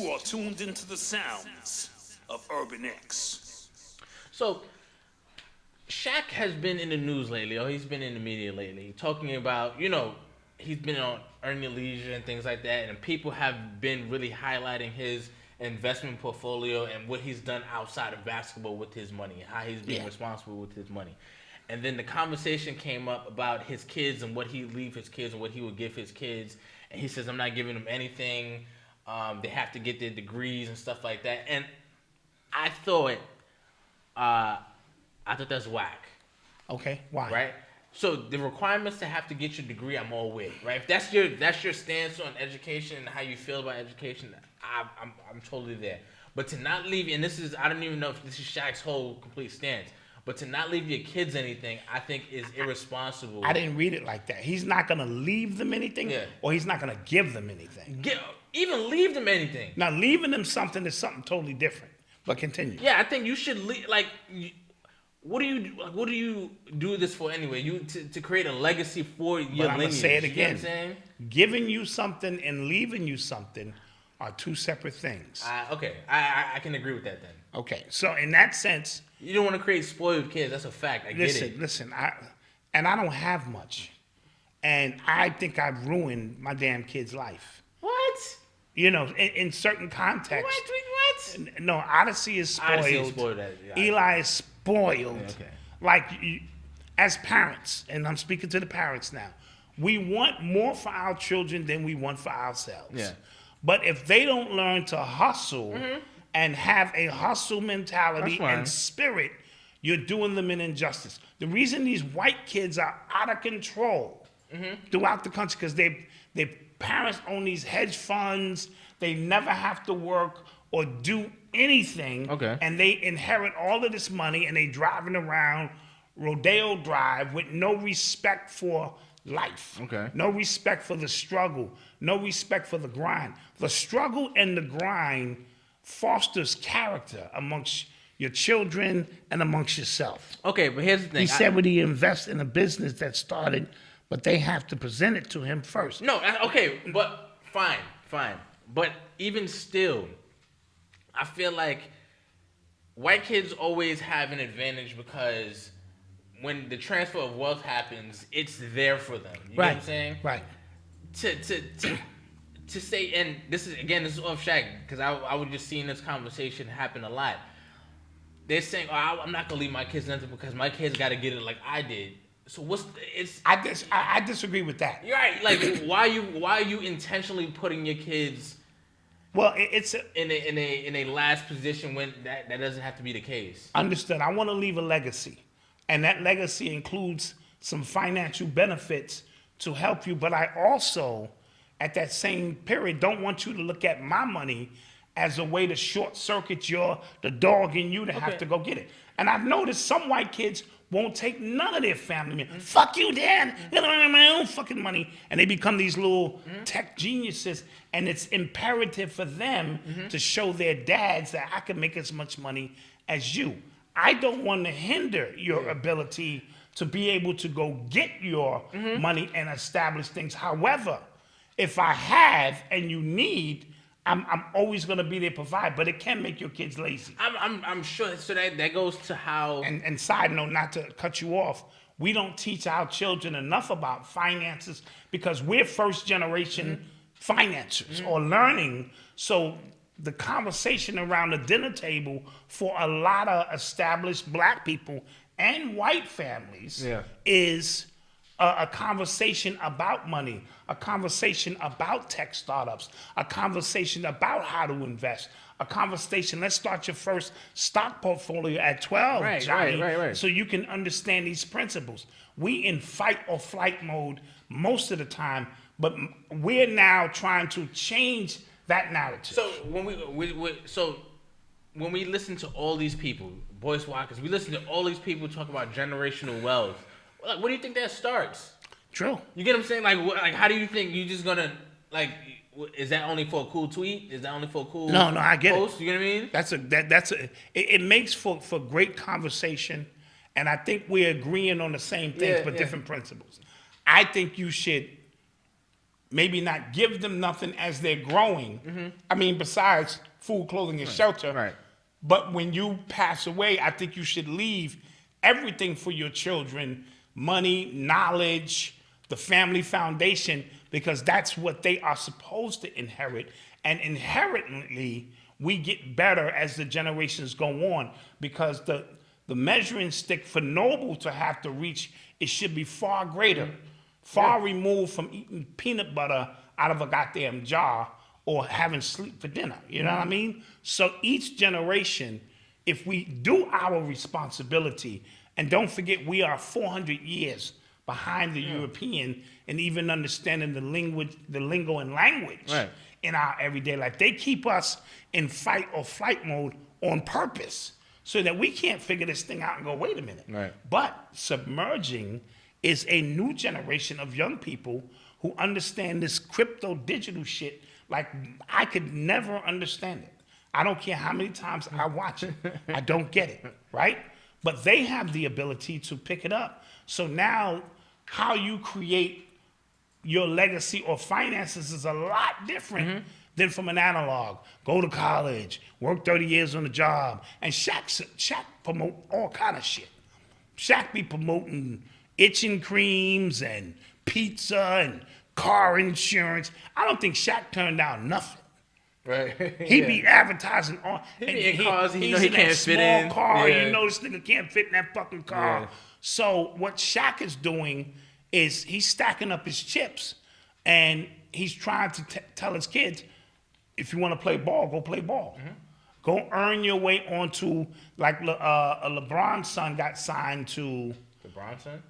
You are tuned into the sounds of UrbanX. So Shaq has been in the news lately, or he's been in the media lately, talking about, he's been on Earn Your Leisure and things like that, and people have been really highlighting his investment portfolio and what he's done outside of basketball with his money, how he's being responsible with his money. And then the conversation came up about his kids and what he'd leave his kids and what he would give his kids. And he says, I'm not giving them anything. They have to get their degrees and stuff like that. And I thought that's whack. Okay, why? Right? So the requirements to have to get your degree, I'm all with. Right? If that's your stance on education and how you feel about education, I'm totally there. But to not leave, and I don't even know if this is Shaq's whole complete stance. But to not leave your kids anything, I think is irresponsible. I didn't read it like that. He's not going to leave them anything, or he's not going to give them anything. Even leave them anything. Now, leaving them something is something totally different. But continue. Yeah, I think you should leave. What do you do this for anyway? To create a legacy for your lineage. I'm going to say it again. You know what I'm saying? Giving you something and leaving you something are two separate things. Okay, I can agree with that then. Okay, so in that sense, you don't want to create spoiled kids. That's a fact. I get it. Listen, I don't have much, and I think I've ruined my damn kid's life. What? In certain contexts. What? No, Odyssey is spoiled. Odyssey is spoiled. Eli is spoiled. Yeah, okay. Like, as parents, and I'm speaking to the parents now, we want more for our children than we want for ourselves. Yeah. But if they don't learn to hustle and have a hustle mentality and spirit, you're doing them an injustice. The reason these white kids are out of control throughout the country, because their parents own these hedge funds, they never have to work or do anything, and they inherit all of this money, and they driving around Rodeo Drive with no respect for life. No respect for the struggle. No respect for the grind. The struggle and the grind fosters character amongst your children and amongst yourself. Okay, but here's the thing. He said when he invests in a business that started, but they have to present it to him first. No, okay, but fine. But even still, I feel like white kids always have an advantage because when the transfer of wealth happens, it's there for them. You know what I'm saying? Right. To say, and this is off Shaq, because I was just seeing this conversation happen a lot. They're saying, I'm not gonna leave my kids nothing because my kids got to get it like I did. So I disagree with that. You're right. Like, why are you intentionally putting your kids? Well, it's in a last position when that doesn't have to be the case. Understood. I want to leave a legacy. And that legacy includes some financial benefits to help you. But I also, at that same period, don't want you to look at my money as a way to short circuit the dog in you to have to go get it. And I've noticed some white kids won't take none of their family money. Fuck you, Dad. I don't have my own fucking money. And they become these little tech geniuses. And it's imperative for them to show their dads that I can make as much money as you. I don't want to hinder your ability to be able to go get your money and establish things. However, if I have and you need, I'm always going to be there to provide, but it can make your kids lazy. I'm sure. So that goes to how. And side note, not to cut you off, we don't teach our children enough about finances because we're first generation financiers or learning. So the conversation around the dinner table for a lot of established black people and white families is a conversation about money, a conversation about tech startups, a conversation about how to invest, a conversation. Let's start your first stock portfolio at 12, Johnny, right. so you can understand these principles. We in fight or flight mode most of the time, but we're now trying to change that narrative. So when we listen to all these people, Boyce Walkers, we listen to all these people talk about generational wealth. Like, what do you think that starts? True. You get what I'm saying? Like how do you think you just gonna is that only for a cool tweet? Is that only for a cool No, I get post? it. You know what I mean? It makes for great conversation, and I think we're agreeing on the same things but different principles. I think you should maybe not give them nothing as they're growing. I mean, besides food, clothing, and shelter. Right. But when you pass away, I think you should leave everything for your children: money, knowledge, the family foundation, because that's what they are supposed to inherit. And inherently, we get better as the generations go on, because the measuring stick for Noble to have to reach, it should be far greater, far removed from eating peanut butter out of a goddamn jar or having sleep for dinner. You know what I mean? So each generation, if we do our responsibility, and don't forget we are 400 years behind the European and even understanding the lingo and language in our everyday life. They keep us in fight or flight mode on purpose so that we can't figure this thing out and go, wait a minute. Right. But submerging is a new generation of young people who understand this crypto digital shit like I could never understand it. I don't care how many times I watch it. I don't get it, right? But they have the ability to pick it up. So now how you create your legacy or finances is a lot different than from an analog. Go to college, work 30 years on the job. And Shaq promote all kind of shit. Shaq be promoting itching creams and pizza and car insurance. I don't think Shaq turned down nothing. Right. He be advertising on. He cars he he's know he in can't that fit small in. car. Yeah. You know this nigga can't fit in that fucking car. Yeah. So what Shaq is doing is he's stacking up his chips, and he's trying to tell his kids, if you want to play ball, go play ball. Go earn your way onto, like LeBron's son got signed to. LeBron's son?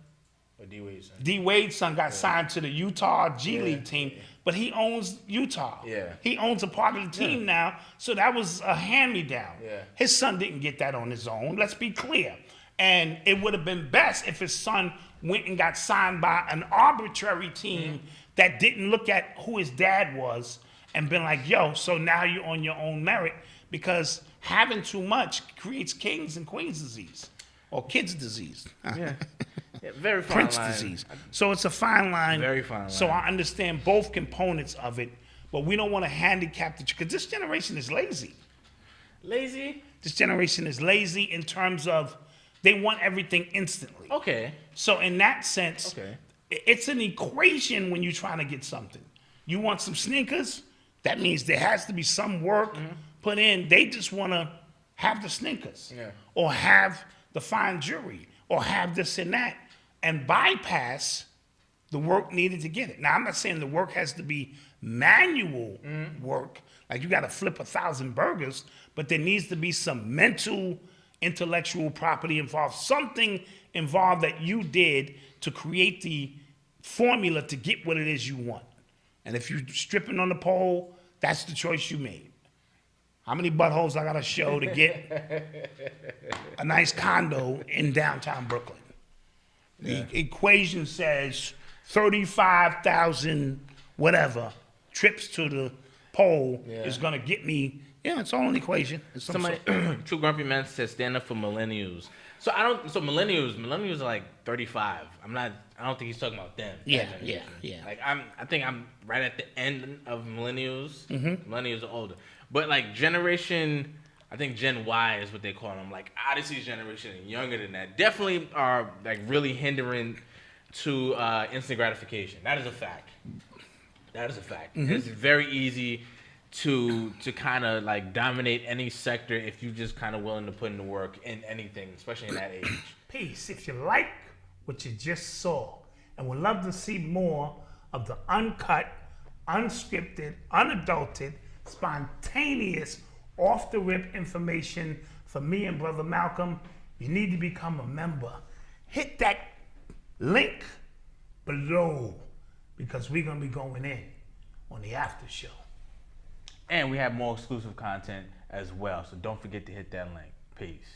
Or D-Wade's son? D-Wade's son got signed to the Utah G League team, but he owns Utah. Yeah. He owns a part of the team now, so that was a hand-me-down. Yeah. His son didn't get that on his own, let's be clear. And it would have been best if his son went and got signed by an arbitrary team that didn't look at who his dad was and been like, yo, so now you're on your own merit, because having too much creates kings and queens disease, or kids disease. Yeah. Very fine Prince line. disease. So it's a fine line. Very fine line. So I understand both components of it, but we don't want to handicap the, because this generation is lazy. Lazy? This generation is lazy in terms of they want everything instantly. Okay. So in that sense, Okay. it's an equation when you're trying to get something. You want some sneakers, that means there has to be some work put in. They just want to have the sneakers, or have the fine jewelry, or have this and that, and bypass the work needed to get it. Now, I'm not saying the work has to be manual work, like you got to flip 1,000 burgers, but there needs to be some mental, intellectual property involved, something involved that you did to create the formula to get what it is you want. And if you're stripping on the pole, that's the choice you made. How many buttholes I gotta show to get a nice condo in downtown Brooklyn? The equation says 35,000 whatever trips to the pole is gonna get me. Yeah, it's all an equation. It's Somebody, True Grumpy Man says stand up for millennials. So millennials are like 35. I don't think he's talking about them. Yeah. Like I think I'm right at the end of millennials. Millennials are older. But like generation, I think Gen Y is what they call them. Like Odyssey's generation and younger than that definitely are like really hindering to instant gratification. That is a fact. It's very easy to kind of like dominate any sector if you're just kind of willing to put in the work in anything, especially in that age. Peace. If you like what you just saw and would love to see more of the uncut, unscripted, unadulterated, spontaneous, off-the-rip information from me and Brother Malcolm, you need to become a member. Hit that link below, because we're going to be going in on the after show. And we have more exclusive content as well, so don't forget to hit that link. Peace.